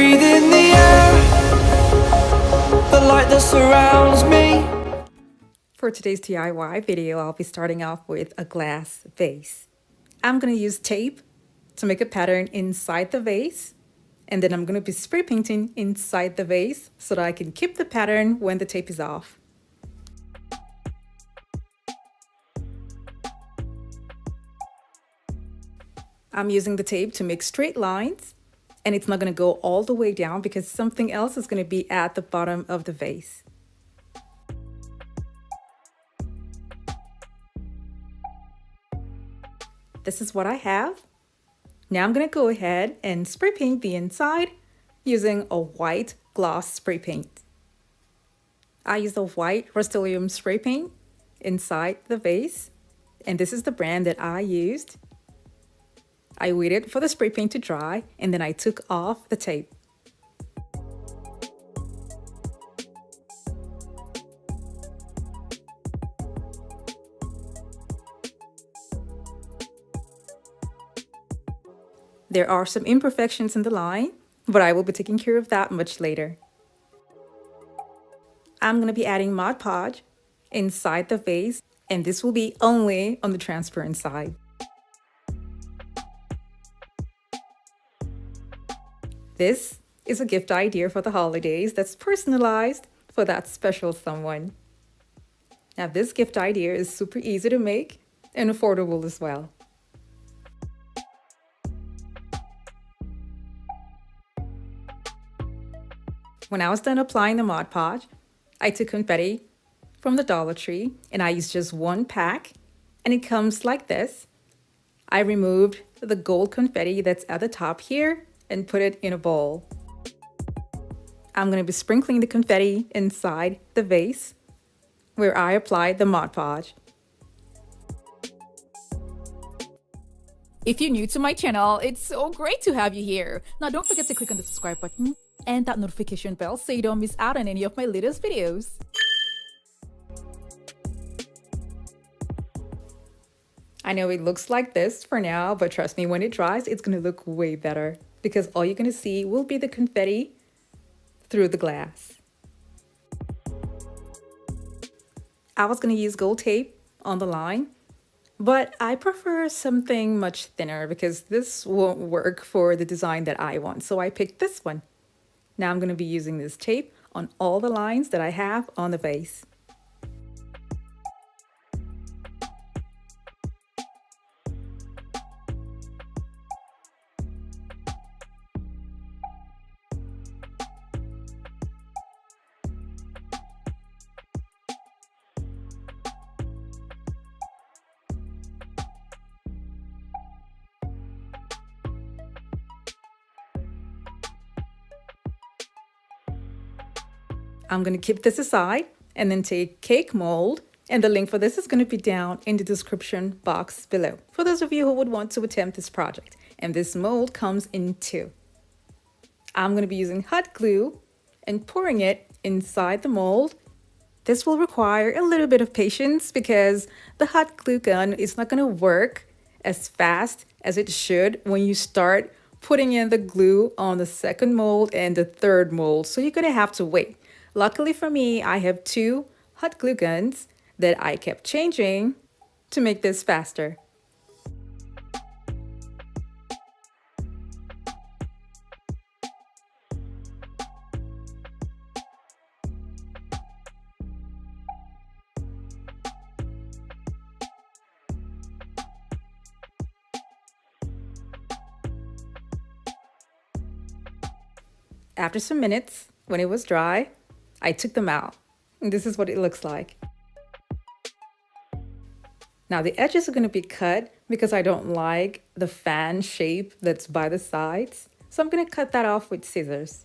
breathe in the air, the light that surrounds me. For today's DIY video, I'll be starting off with a glass vase. I'm going to use tape to make a pattern inside the vase, and then I'm going to be spray painting inside the vase so that I can keep the pattern when the tape is off. I'm using the tape to make straight lines, and it's not going to go all the way down because something else is going to be at the bottom of the vase. This is what I have. Now I'm going to go ahead and spray paint the inside using a white gloss spray paint. I used a white Rust-Oleum spray paint inside the vase, and this is the brand that I used. I waited for the spray paint to dry, and then I took off the tape. There are some imperfections in the line, but I will be taking care of that much later. I'm going to be adding Mod Podge inside the vase, and this will be only on the transparent side. This is a gift idea for the holidays that's personalized for that special someone. Now, this gift idea is super easy to make and affordable as well. When I was done applying the Mod Podge, I took confetti from the Dollar Tree and I used just one pack, and it comes like this. I removed the gold confetti that's at the top here and put it in a bowl. I'm going to be sprinkling the confetti inside the vase where I applied the Mod Podge. If you're new to my channel, it's so great to have you here. Now don't forget to click on the subscribe button and that notification bell so you don't miss out on any of my latest videos. I know it looks like this for now, but trust me, when it dries, it's going to look way better because all you're going to see will be the confetti through the glass. I was going to use gold tape on the line, but I prefer something much thinner because this won't work for the design that I want. So I picked this one. Now I'm going to be using this tape on all the lines that I have on the vase. I'm going to keep this aside and then take cake mold, and the link for this is going to be down in the description box below for those of you who would want to attempt this project. And this mold comes in two. I'm going to be using hot glue and pouring it inside the mold. This will require a little bit of patience because the hot glue gun is not going to work as fast as it should when you start putting in the glue on the second mold and the third mold. So you're going to have to wait. Luckily for me, I have two hot glue guns that I kept changing to make this faster. After some minutes, when it was dry, I took them out, and this is what it looks like. Now the edges are going to be cut because I don't like the fan shape that's by the sides, so I'm going to cut that off with scissors.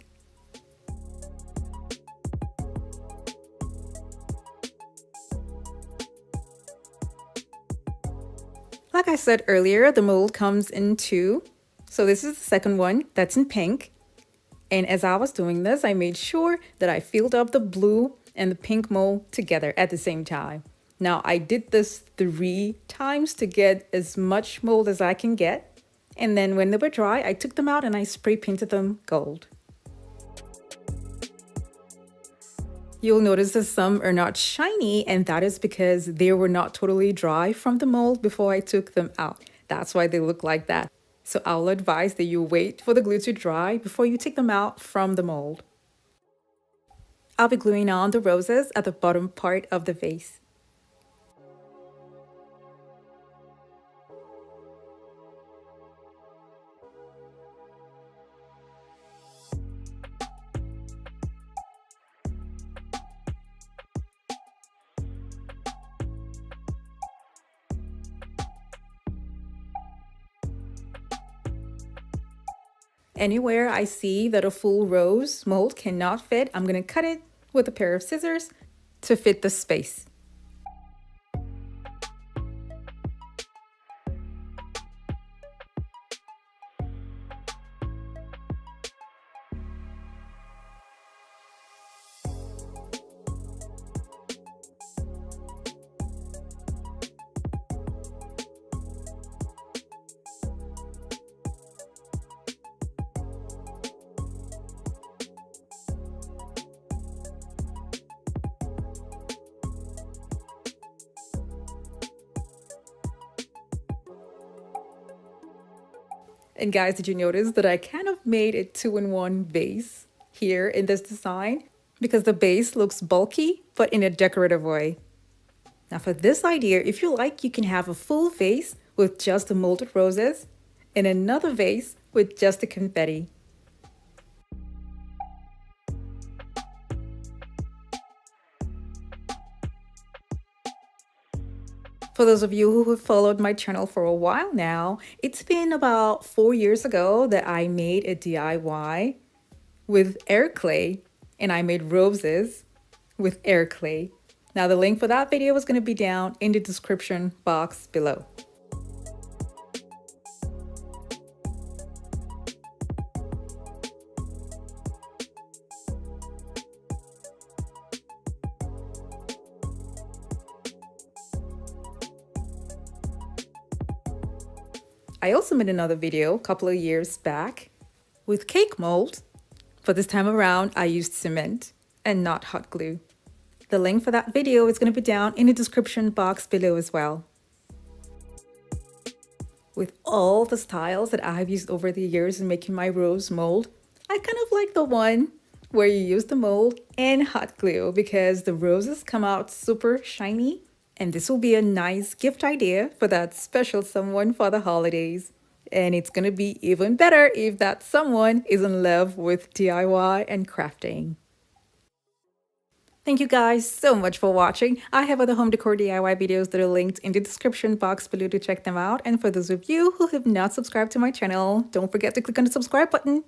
Like I said earlier, the mold comes in two. So this is the second one that's in pink. And as I was doing this, I made sure that I filled up the blue and the pink mold together at the same time. Now I did this 3 times to get as much mold as I can get. And then when they were dry, I took them out and I spray painted them gold. You'll notice that some are not shiny, and that is because they were not totally dry from the mold before I took them out. That's why they look like that. So I'll advise that you wait for the glue to dry before you take them out from the mold. I'll be gluing on the roses at the bottom part of the vase. Anywhere I see that a full rose mold cannot fit, I'm going to cut it with a pair of scissors to fit the space. And guys, did you notice that I kind of made a two-in-one vase here in this design? Because the base looks bulky, but in a decorative way. Now for this idea, if you like, you can have a full vase with just the molded roses and another vase with just the confetti. For those of you who have followed my channel for a while now, it's been about 4 years ago that I made a DIY with air clay, and I made roses with air clay. Now the link for that video is going to be down in the description box below. I also made another video a couple of years back with cake molds, but this time around I used cement and not hot glue. The link for that video is going to be down in the description box below as well. With all the styles that I've used over the years in making my rose mold, I kind of like the one where you use the mold and hot glue because the roses come out super shiny. And this will be a nice gift idea for that special someone for the holidays. And it's going to be even better if that someone is in love with DIY and crafting. Thank you guys so much for watching. I have other home decor DIY videos that are linked in the description box below to check them out. And for those of you who have not subscribed to my channel, don't forget to click on the subscribe button